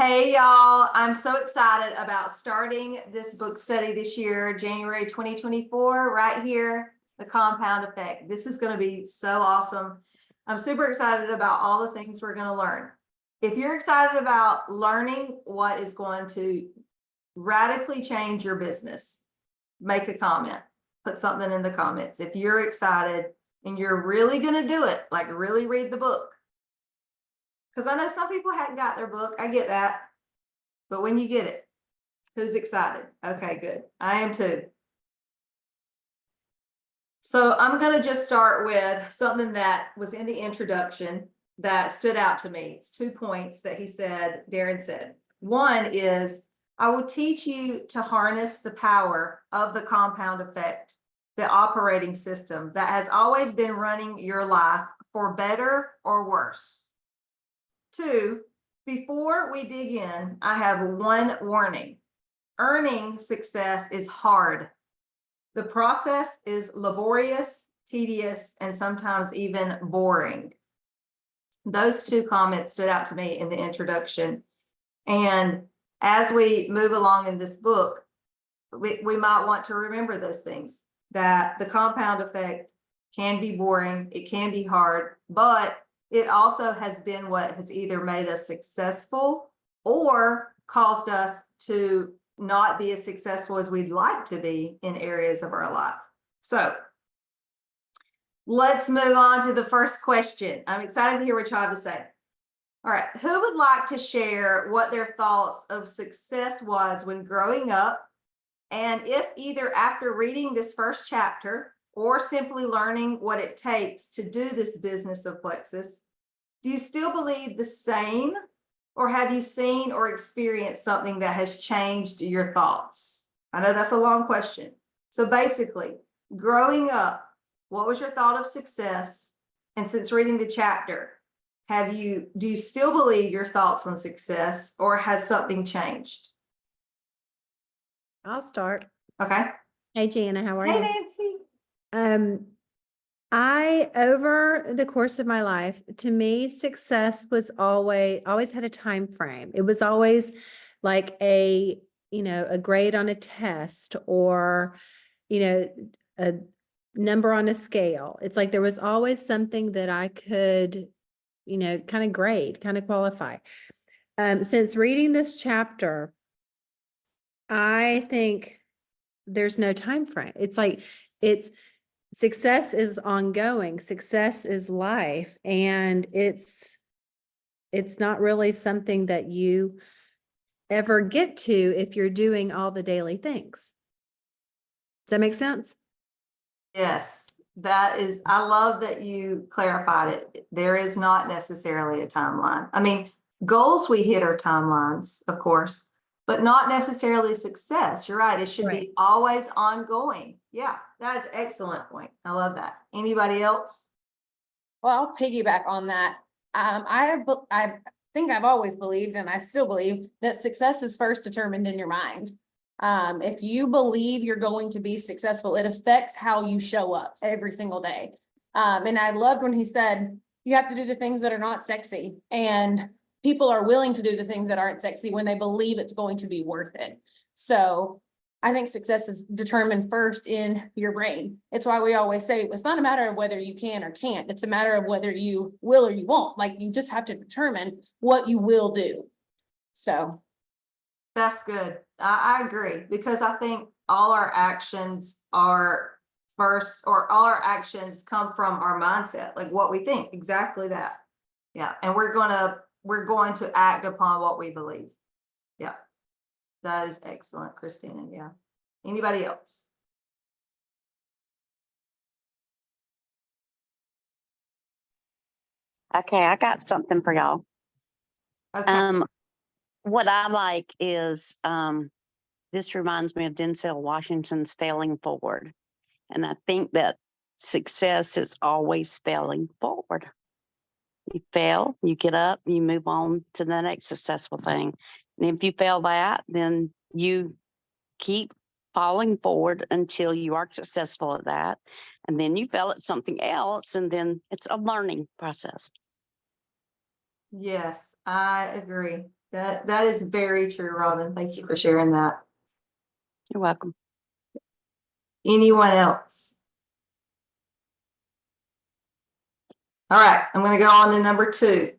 Hey y'all, I'm so excited about starting this book study this year, January 2024, right here, The Compound Effect. This is going to be so awesome. I'm super excited about all the things we're going to learn. If you're excited about learning what is going to radically change your business, make a comment, put something in the comments. If you're excited and you're really going to do it, like really read the book. Because I know some people hadn't got their book. I get that. But when you get it, who's excited? Okay, good. I am too. So I'm going to just start with something that was in the introduction that stood out to me. It's 2 points that Darren said. One is, I will teach you to harness the power of the compound effect, the operating system that has always been running your life for better or worse. 2, before we dig in, I have one warning. Earning success is hard. The process is laborious, tedious, and sometimes even boring. Those 2 comments stood out to me in the introduction. And as we move along in this book, we might want to remember those things, that the compound effect can be boring, it can be hard, but it also has been what has either made us successful or caused us to not be as successful as we'd like to be in areas of our life. So let's move on to the first question. I'm excited to hear what y'all have to say. All right, who would like to share what their thoughts of success was when growing up? And if either after reading this first chapter or simply learning what it takes to do this business of Plexus, do you still believe the same, or have you seen or experienced something that has changed your thoughts? I know that's a long question. So basically, growing up, what was your thought of success? And since reading the chapter, do you still believe your thoughts on success, or has something changed? I'll start. Okay. Hey, Jana, how are Hey, you? Nancy. Over the course of my life, to me, success was always had a time frame. It was always like a grade on a test, or, a number on a scale. It's like there was always something that I could, kind of grade, kind of qualify. Since reading this chapter, I think there's no time frame. It's like success is ongoing. Success is life, and it's not really something that you ever get to if you're doing all the daily things. Does that make sense? Yes, I love that you clarified it. There is not necessarily a timeline. I mean, goals we hit are timelines, of course, but not necessarily success. You're right. It should be always ongoing. Yeah, that's an excellent point. I love that. Anybody else? Well, I'll piggyback on that. I think I've always believed, and I still believe, that success is first determined in your mind. If you believe you're going to be successful, it affects how you show up every single day. And I loved when he said, you have to do the things that are not sexy, and people are willing to do the things that aren't sexy when they believe it's going to be worth it. So I think success is determined first in your brain. It's why we always say it's not a matter of whether you can or can't. It's a matter of whether you will or you won't. Like, you just have to determine what you will do. So that's good. I agree, because I think all our actions are first, or all our actions come from our mindset, like what we think. Exactly that. Yeah. And we're going to act upon what we believe. Yeah. That is excellent, Christina. Yeah. Anybody else? Okay, I got something for y'all. Okay. What I like is this reminds me of Denzel Washington's Failing Forward. And I think that success is always failing forward. You fail, you get up, you move on to the next successful thing. And if you fail that, then you keep falling forward until you are successful at that. And then you fail at something else, and then it's a learning process. Yes, I agree. That is very true, Robin. Thank you for sharing that. You're welcome. Anyone else? All right, I'm going to go on to number 2.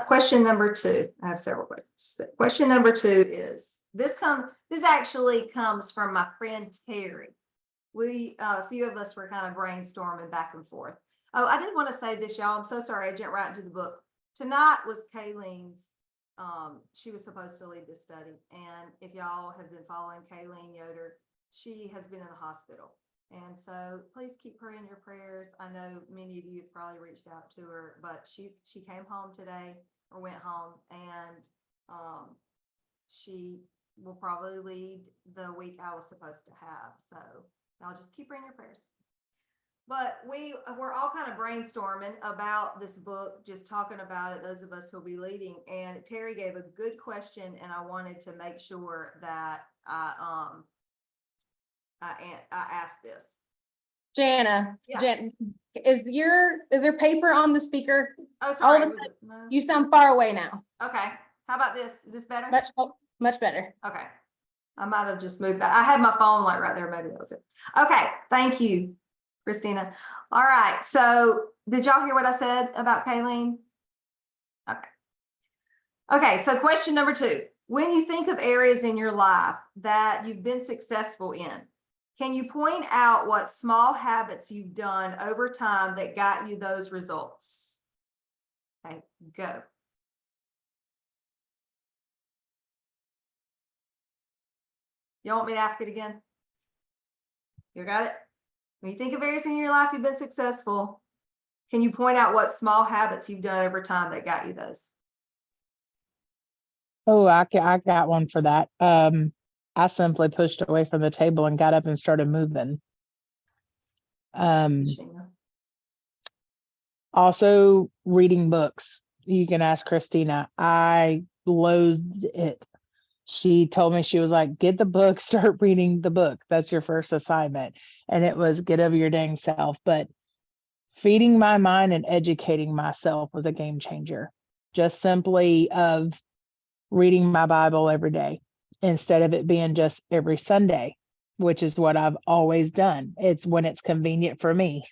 Question number 2. I have several questions. Question number 2 is this actually comes from my friend Terry. A few of us were kind of brainstorming back and forth. Oh, I did want to say this, y'all. I'm so sorry. I jumped right into the book. Tonight was Kayleen's. She was supposed to lead this study. And if y'all have been following Kayleen Yoder, she has been in the hospital. And so please keep her in your prayers. I know many of you have probably reached out to her, but she came home today or went home, and she will probably lead the week I was supposed to have. So I'll just keep her in your prayers. But we're all kind of brainstorming about this book, just talking about it, those of us who'll be leading. And Terry gave a good question, and I wanted to make sure that I asked this. Jana, Yeah. is there paper on the speaker? Oh, All sorry. of a was sudden, it- no? You sound far away now. Okay. How about this? Is this better? Much better. Okay. I might have just moved back. I had my phone like right there. Maybe that was it. Okay. Thank you, Christina. All right. So did y'all hear what I said about Kayleen? Okay. Okay. So question number 2. When you think of areas in your life that you've been successful in, can you point out what small habits you've done over time that got you those results? Okay, go. You want me to ask it again? You got it? When you think of areas in your life you've been successful, can you point out what small habits you've done over time that got you those? Oh, I got one for that. I simply pushed away from the table and got up and started moving. Sheena? Also reading books. You can ask Christina. I loathed it. She told me, she was like, get the book, start reading the book. That's your first assignment. And it was get over your dang self. But feeding my mind and educating myself was a game changer. Just simply of reading my Bible every day instead of it being just every Sunday, which is what I've always done. It's when it's convenient for me.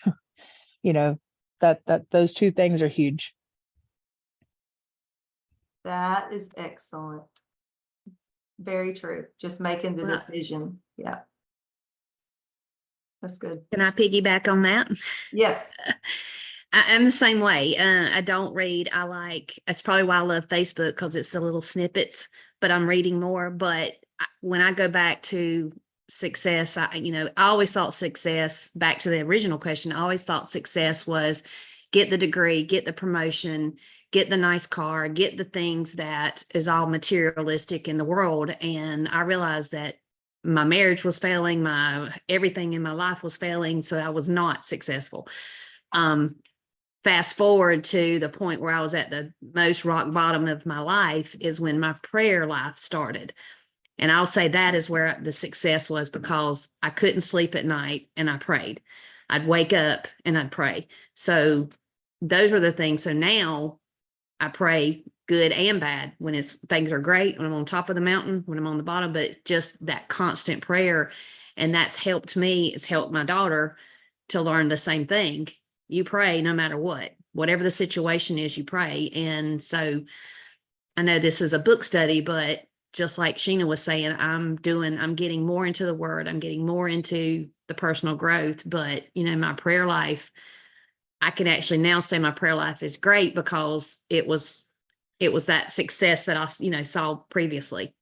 You know, that those two things are huge. That is excellent. Very true. Just making the Well- decision. Yeah. That's good. Can I piggyback on that? Yes. I'm the same way. I don't read. That's probably why I love Facebook, because it's the little snippets, but I'm reading more. But when I go back to success, I always thought success, back to the original question, I always thought success was get the degree, get the promotion, get the nice car, get the things that is all materialistic in the world. And I realized that my marriage was failing, everything in my life was failing. So I was not successful. Fast forward to the point where I was at the most rock bottom of my life is when my prayer life started. And I'll say that is where the success was, because I couldn't sleep at night and I prayed. I'd wake up and I'd pray. So those were the things. So now I pray good and bad, when things are great, when I'm on top of the mountain, when I'm on the bottom, but just that constant prayer. And that's helped me. It's helped my daughter to learn the same thing. You pray no matter what, whatever the situation is, you pray. And so I know this is a book study, but just like Sheena was saying, I'm getting more into the word. I'm getting more into the personal growth, but my prayer life, I can actually now say my prayer life is great because it was that success that I, saw previously,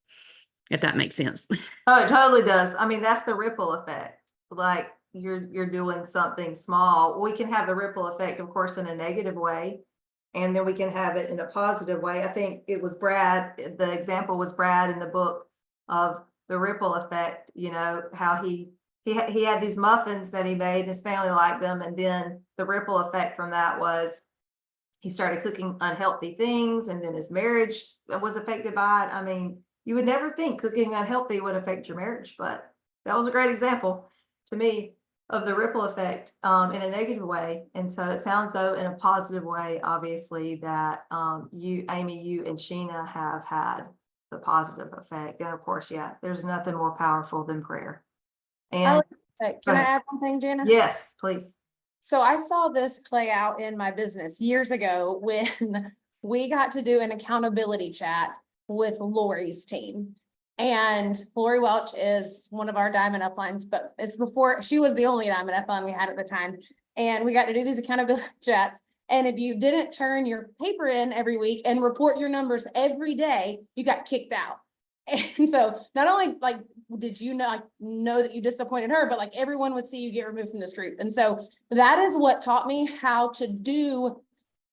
if that makes sense. Oh, it totally does. I mean, that's the ripple effect. Like you're doing something small. We can have the ripple effect, of course, in a negative way, and then we can have it in a positive way. I think it was Brad. The example was Brad in the book of the ripple effect. How he had these muffins that he made, and his family liked them, and then the ripple effect from that was he started cooking unhealthy things, and then his marriage was affected by it. I mean, you would never think cooking unhealthy would affect your marriage, but that was a great example to me. of the ripple effect in a negative way. And so it sounds though in a positive way, obviously, that you, Amy, you and Sheena have had the positive effect. And of course, yeah, there's nothing more powerful than prayer. And Can Go I ahead. add one thing, Jana? yes, please. So I saw this play out in my business years ago when we got to do an accountability chat with Lori's team. And Lori Welch is one of our diamond uplines, but it's before she was the only diamond upline we had at the time. And we got to do these accountability chats. And if you didn't turn your paper in every week and report your numbers every day, you got kicked out. And so not only like did you know that you disappointed her, but like everyone would see you get removed from this group. And so that is what taught me how to do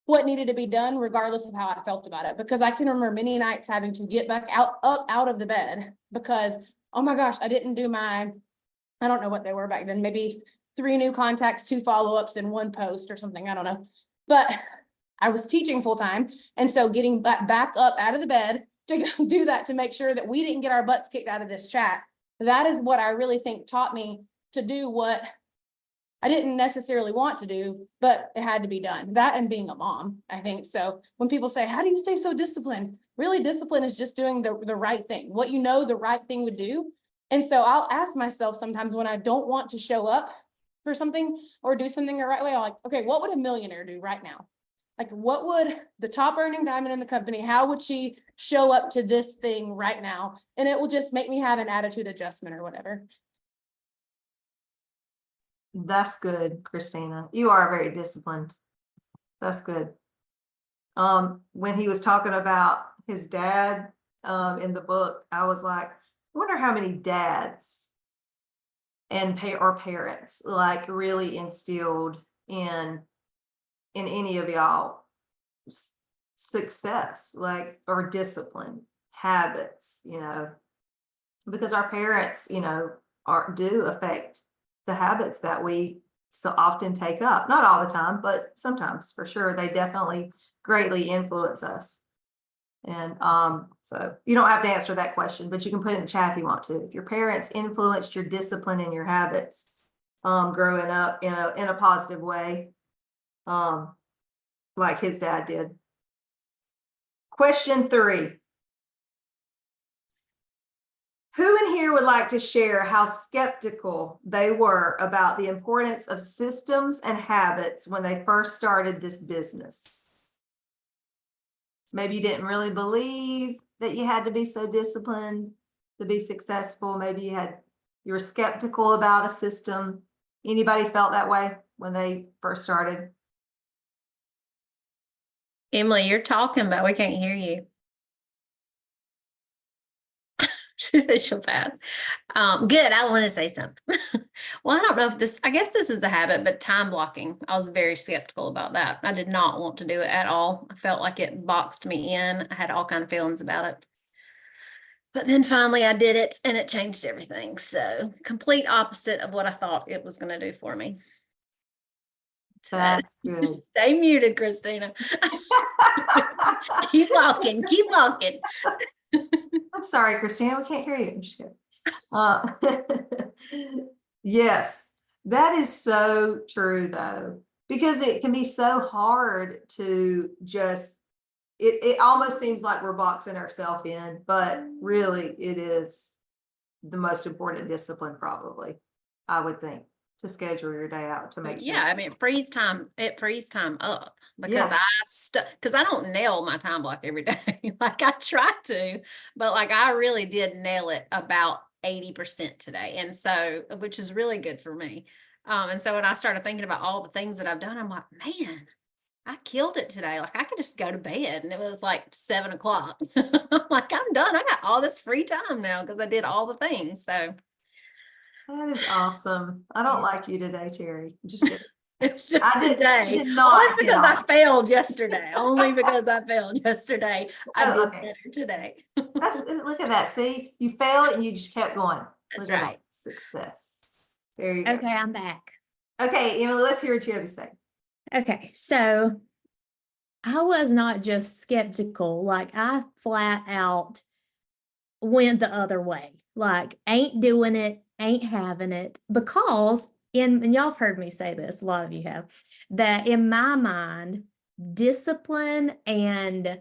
what needed to be done, regardless of how I felt about it. Because I can remember many nights having to get back out of the bed because, oh my gosh, I didn't do I don't know what they were back then, maybe 3 new contacts, 2 follow-ups in 1 post or something. I don't know. But I was teaching full time. And so getting back up out of the bed to go do that, to make sure that we didn't get our butts kicked out of this chat. That is what I really think taught me to do what I didn't necessarily want to do, but it had to be done. That and being a mom, I think. So when people say, how do you stay so disciplined? Really, discipline is just doing the right thing, what you know the right thing would do. And so I'll ask myself sometimes when I don't want to show up for something or do something the right way, I'm like, okay, what would a millionaire do right now? Like, what would the top earning diamond in the company, how would she show up to this thing right now? And it will just make me have an attitude adjustment or whatever. That's good, Christina. You are very disciplined. That's good. When he was talking about his dad in the book, I was like, I wonder how many dads and parents like really instilled in any of y'all success, like, or discipline habits, because our parents, do affect the habits that we so often take up. Not all the time, but sometimes for sure. They definitely greatly influence us. And so you don't have to answer that question, but you can put it in the chat if you want to. If your parents influenced your discipline and your habits growing up in a positive way, like his dad did. Question 3. Who in here would like to share how skeptical they were about the importance of systems and habits when they first started this business? Maybe you didn't really believe that you had to be so disciplined to be successful. Maybe you were skeptical about a system. Anybody felt that way when they first started? Emily, you're talking, but we can't hear you. She said she'll pass. Good. I want to say something. Well, I don't know if I guess this is the habit, but time blocking. I was very skeptical about that. I did not want to do it at all. I felt like it boxed me in. I had all kind of feelings about it. But then finally I did it and it changed everything. So complete opposite of what I thought it was going to do for me. So That's good. stay muted, Christina. Keep walking. Keep walking. I'm sorry, Christina, we can't hear you. I'm just kidding. Yes, that is so true though, because it can be so hard to just, it almost seems like we're boxing ourselves in, but really it is the most important discipline probably, I would think, to schedule your day out to make sure. Yeah, I mean, it frees time up because Yeah. because I don't nail my time block every day. Like I try to, but like I really did nail it about 80% today. And so, which is really good for me. And so when I started thinking about all the things that I've done, I'm like, man, I killed it today. Like I could just go to bed and it was like 7 o'clock. I'm like, I'm done. I got all this free time now because I did all the things. So That is awesome. I don't like you today, Terry. Just kidding. it's just I today. did not Only because get I off. failed yesterday. Only because I failed yesterday. I Oh, did okay. better today. Look at that. See, you failed and you just kept going. That's Look at right. that success. There you go. Okay, I'm back. Okay, Emily, let's hear what you have to say. Okay, so I was not just skeptical, like I flat out went the other way. Like, ain't doing it, ain't having it, because and y'all have heard me say this, a lot of you have, that in my mind, discipline and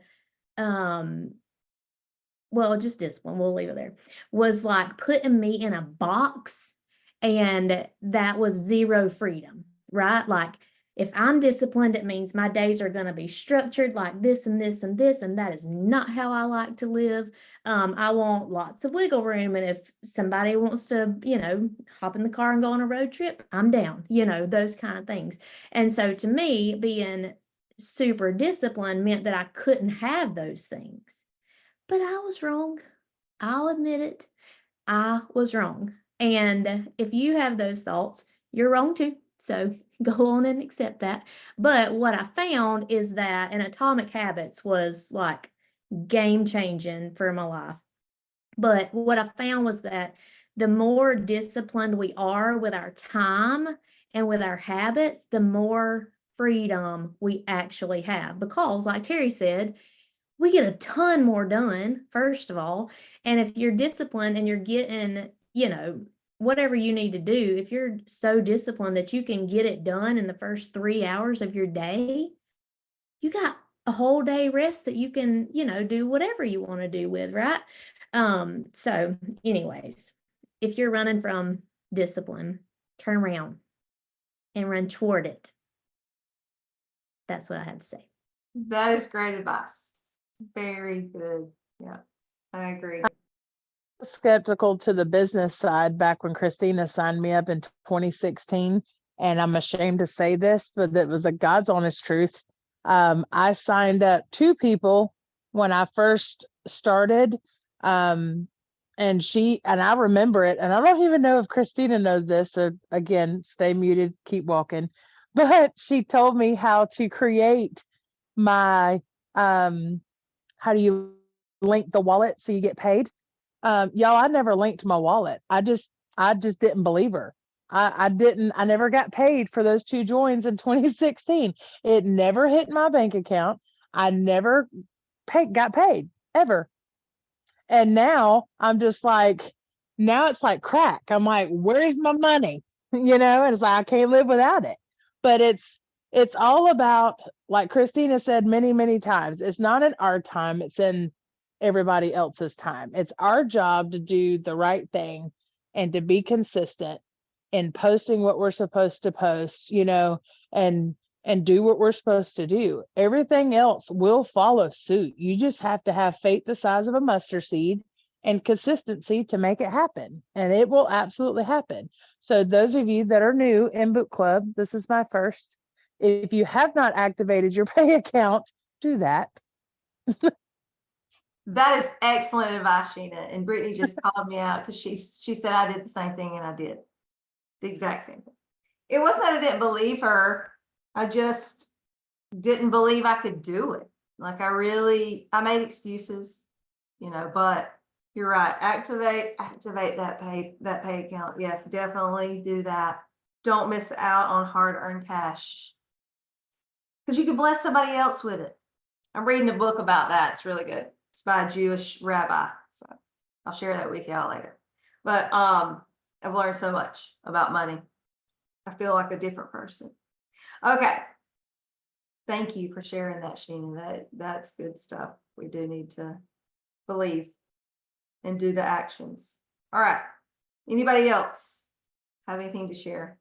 well, just discipline, we'll leave it there, was like putting me in a box, and that was zero freedom, right? Like if I'm disciplined, it means my days are going to be structured like this and this and this, and that is not how I like to live. I want lots of wiggle room, and if somebody wants to, hop in the car and go on a road trip, I'm down, those kind of things. And so to me, being super disciplined meant that I couldn't have those things. But I was wrong. I'll admit it. I was wrong. And if you have those thoughts, you're wrong too. So go on and accept that. But what I found is that an Atomic Habits was like game changing for my life. But what I found was that the more disciplined we are with our time and with our habits, the more freedom we actually have. Because, like Terry said, we get a ton more done, first of all. And if you're disciplined and you're getting, whatever you need to do, if you're so disciplined that you can get it done in the first 3 hours of your day, you got a whole day rest that you can, do whatever you want to do with, right? So anyways, if you're running from discipline, turn around and run toward it. That's what I have to say. That is great advice. Very good. Yeah, I agree. Skeptical to the business side back when Christina signed me up in 2016. And I'm ashamed to say this, but it was the God's honest truth. I signed up 2 people when I first started. And I remember it. And I don't even know if Christina knows this. So again, stay muted, keep walking. But she told me how to create my, how do you link the wallet so you get paid? Y'all, I never linked my wallet. I just didn't believe her. I never got paid for those 2 joins in 2016. It never hit my bank account. I never got paid ever. And now I'm just like, now it's like crack. I'm like, where's my money? And it's like, I can't live without it. But it's all about, like Christina said many, many times, it's not in our time, it's in everybody else's time. It's our job to do the right thing and to be consistent in posting what we're supposed to post, and do what we're supposed to do. Everything else will follow suit. You just have to have faith the size of a mustard seed and consistency to make it happen. And it will absolutely happen. So those of you that are new in Book Club, this is my first. If you have not activated your pay account, do that. That is excellent advice, Sheena. And Brittany just called me out because she said I did the same thing, and I did the exact same thing. It wasn't that I didn't believe her. I just didn't believe I could do it. Like I made excuses, but you're right. Activate that pay account. Yes, definitely do that. Don't miss out on hard-earned cash, because you can bless somebody else with it. I'm reading a book about that. It's really good. It's by a Jewish rabbi. So I'll share that with y'all later. But I've learned so much about money. I feel like a different person. Okay. Thank you for sharing that, Sheena. That's good stuff. We do need to believe and do the actions. All right. Anybody else have anything to share?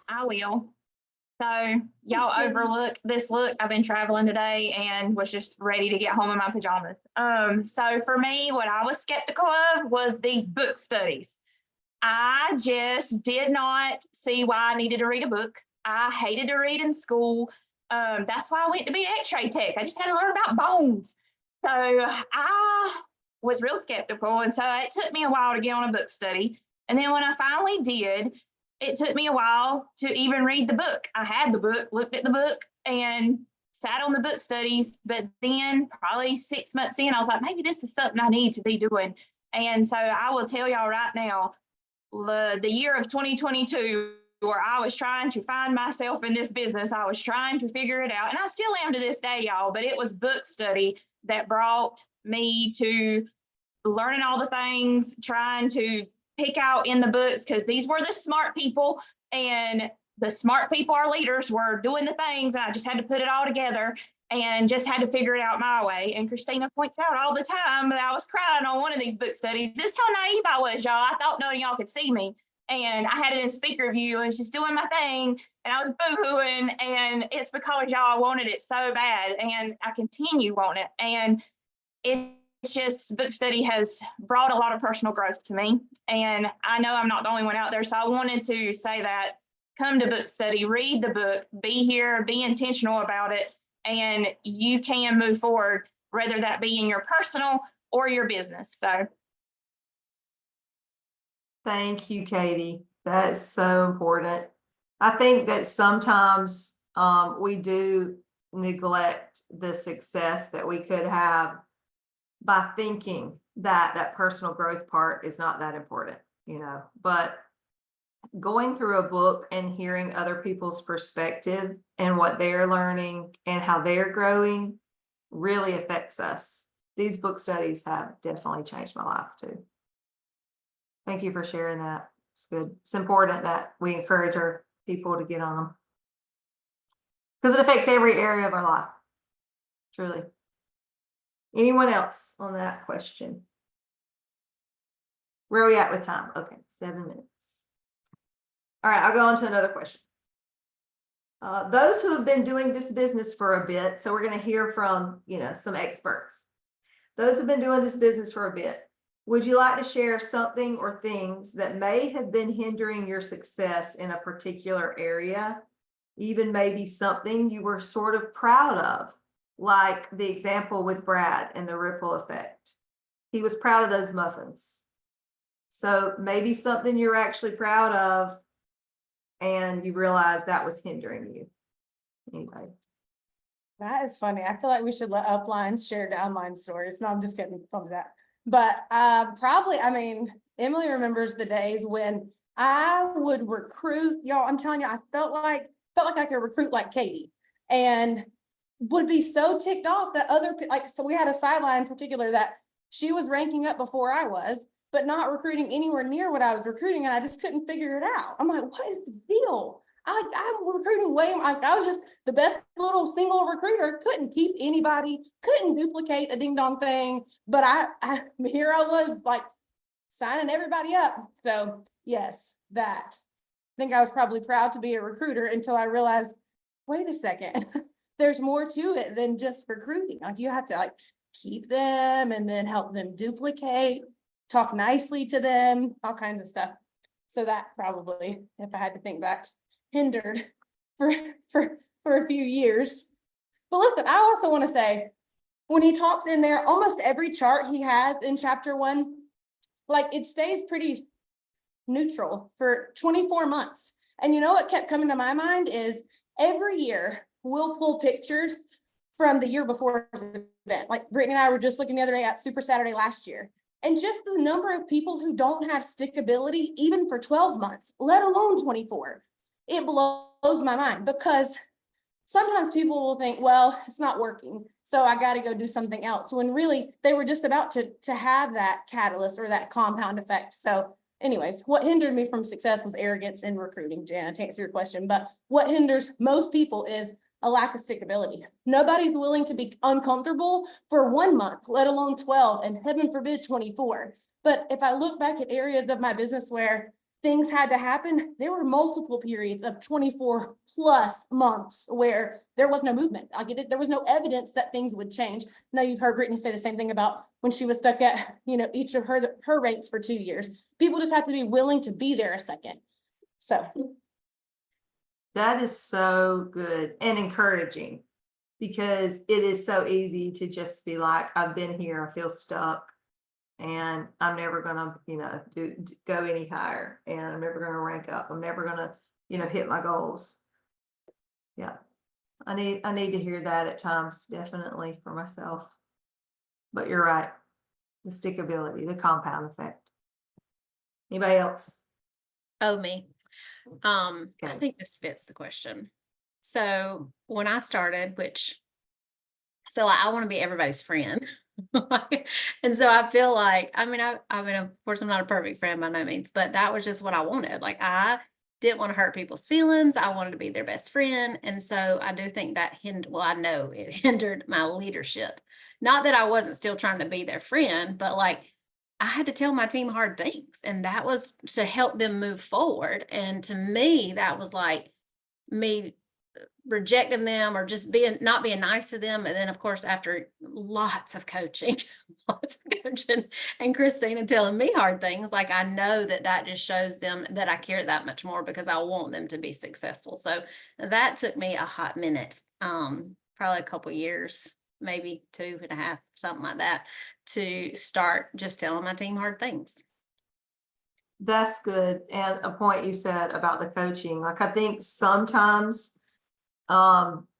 I will. So y'all overlook this look. I've been traveling today and was just ready to get home in my pajamas. So for me, what I was skeptical of was these book studies. I just did not see why I needed to read a book. I hated to read in school. That's why I went to be X-ray tech. I just had to learn about bones. So I was real skeptical. And so it took me a while to get on a book study. And then when I finally did, it took me a while to even read the book. I had the book, looked at the book, and sat on the book studies. But then probably 6 months in, I was like, maybe this is something I need to be doing. And so I will tell y'all right now, the year of 2022, where I was trying to find myself in this business, I was trying to figure it out. And I still am to this day, y'all, but it was book study that brought me to learning all the things, trying to pick out in the books, because these were the smart people, and the smart people, our leaders, were doing the things, and I just had to put it all together and just had to figure it out my way. And Christina points out all the time that I was crying on one of these book studies. This is how naive I was, y'all. I thought none of y'all could see me. And I had it in speaker view and just doing my thing, and I was boo-hooing, and it's because y'all wanted it so bad, and I continue wanting it. And it's just, book study has brought a lot of personal growth to me, and I know I'm not the only one out there, so I wanted to say that. Come to book study, read the book, be here, be intentional about it, and you can move forward, whether that be in your personal or your business. So Thank you, Katie. That is so important. I think that sometimes we do neglect the success that we could have by thinking that that personal growth part is not that important, you know, but going through a book and hearing other people's perspective and what they're learning and how they're growing really affects us. These book studies have definitely changed my life too. Thank you for sharing that. It's good. It's important that we encourage our people to get on them, because it affects every area of our life. Truly. Anyone else on that question? Where are we at with time? Okay, 7 minutes. All right, I'll go on to another question. Those who have been doing this business for a bit, so we're going to hear from, you know, some experts. Those who've been doing this business for a bit, would you like to share something or things that may have been hindering your success in a particular area? Even maybe something you were sort of proud of, like the example with Brad and the ripple effect. He was proud of those muffins. So maybe something you're actually proud of and you realize that was hindering you. Anyway. That is funny. I feel like we should let uplines share downline stories. No, I'm just kidding. From that. But probably, I mean, Emily remembers the days when I would recruit, y'all. I'm telling you, I felt like I could recruit like Katie, and would be so ticked off that so we had a sideline in particular that she was ranking up before I was, but not recruiting anywhere near what I was recruiting, and I just couldn't figure it out. I'm like, what is the deal? I'm recruiting way, like I was just the best little single recruiter, couldn't keep anybody, couldn't duplicate a ding dong thing, but I here I was like signing everybody up. So yes, that. I think I was probably proud to be a recruiter until I realized, wait a second, there's more to it than just recruiting. Like you have to like keep them and then help them duplicate, talk nicely to them, all kinds of stuff. So that probably, if I had to think back, hindered for a few years. But listen, I also want to say, when he talks in there, almost every chart he has in chapter 1, like it stays pretty neutral for 24 months. And you know what kept coming to my mind is every year we'll pull pictures from the year before the event. Like Brittany and I were just looking the other day at Super Saturday last year. And just the number of people who don't have stickability, even for 12 months, let alone 24. It blows my mind, because sometimes people will think, well, it's not working, so I got to go do something else, when really they were just about to have that catalyst or that compound effect. So anyways, what hindered me from success was arrogance in recruiting, Jana, to answer your question. But what hinders most people is a lack of stickability. Nobody's willing to be uncomfortable for 1 month, let alone 12, and heaven forbid 24. But if I look back at areas of my business where things had to happen, there were multiple periods of 24 plus months where there was no movement. There was no evidence that things would change. Now you've heard Brittany say the same thing about when she was stuck at, you know, each of her ranks for 2 years. People just have to be willing to be there a second. So That is so good and encouraging, because it is so easy to just be like, I've been here, I feel stuck, and I'm never gonna, you know, go any higher, and I'm never gonna rank up. I'm never gonna, you know, hit my goals. Yeah, I need to hear that at times, definitely for myself. But you're right, the stickability, the compound effect. Anybody else? Oh, me. I Okay. think this fits the question. So when I started, so like, I want to be everybody's friend. And so I feel like, I mean, of course, I'm not a perfect friend by no means, but that was just what I wanted. Like, I didn't want to hurt people's feelings. I wanted to be their best friend. And so I do think that I know it hindered my leadership. Not that I wasn't still trying to be their friend, but like, I had to tell my team hard things, and that was to help them move forward. And to me, that was like me rejecting them or just not being nice to them. And then of course, after lots of coaching, and Christina telling me hard things, like, I know that just shows them that I care that much more because I want them to be successful. So that took me a hot minute, probably a couple years, maybe 2.5, something like that, to start just telling my team hard things. That's good. And a point you said about the coaching, like, I think sometimes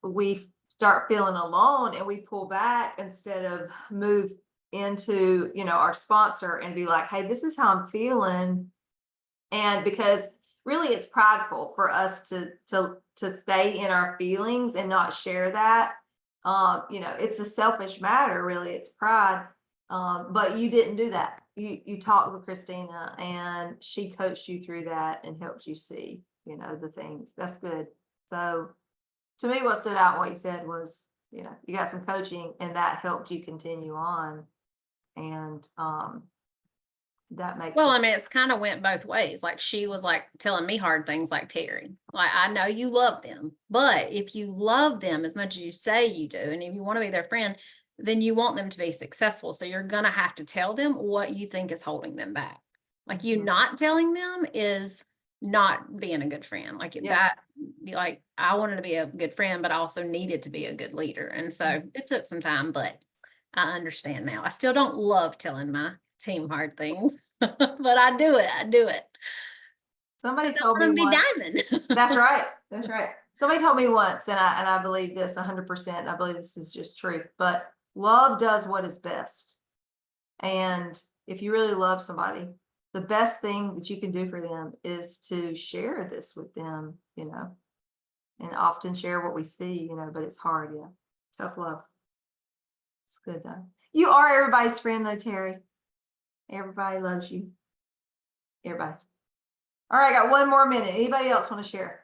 we start feeling alone and we pull back instead of move into, our sponsor and be like, hey, this is how I'm feeling. And because really it's prideful for us to stay in our feelings and not share that. It's a selfish matter, really. It's pride. But you didn't do that. You talked with Christina and she coached you through that and helped you see, the things. That's good. So to me, what stood out, what you said was, you got some coaching and that helped you continue on. And that makes Well, it- I mean, it's kind of went both ways. Like, she was like telling me hard things like, Terry, like, I know you love them, but if you love them as much as you say you do, and if you want to be their friend, then you want them to be successful. So you're going to have to tell them what you think is holding them back. Like, you Mhm. not telling them is not being a good friend. Like Yeah. like, I wanted to be a good friend, but I also needed to be a good leader. And so it took some time, but I understand now. I still don't love telling my team hard things, but I do it. I do it. Somebody 'Cause I told want me to be once. diamond. That's right. That's right. Somebody told me once, and I believe this 100%. I believe this is just truth, but love does what is best. And if you really love somebody, the best thing that you can do for them is to share this with them, and often share what we see, but it's hard. Yeah. Tough love. It's good though. You are everybody's friend though, Terry. Everybody loves you. Everybody. All right, I got one more minute. Anybody else want to share?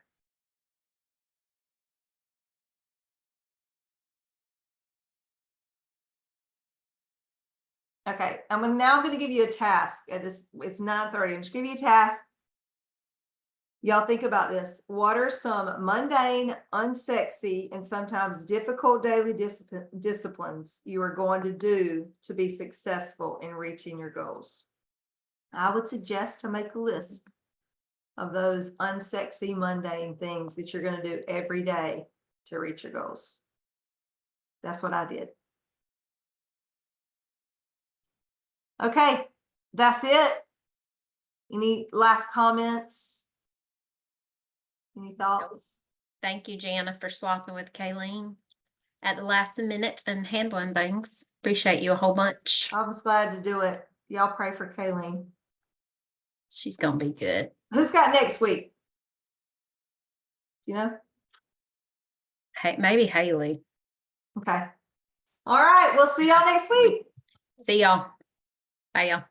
Okay, now going to give you a task. It's 9:30. I'm just giving you a task. Y'all think about this. What are some mundane, unsexy, and sometimes difficult daily disciplines you are going to do to be successful in reaching your goals? I would suggest to make a list of those unsexy, mundane things that you're going to do every day to reach your goals. That's what I did. Okay, that's it. Any last comments? Any thoughts? Thank you, Jana, for swapping with Kayleen at the last minute and handling things. Appreciate you a whole bunch. I was glad to do it. Y'all pray for Kayleen. She's gonna be good. Who's got next week? You know? Hey, maybe Haley. Okay. All right. We'll see y'all next week. See y'all. Bye, y'all.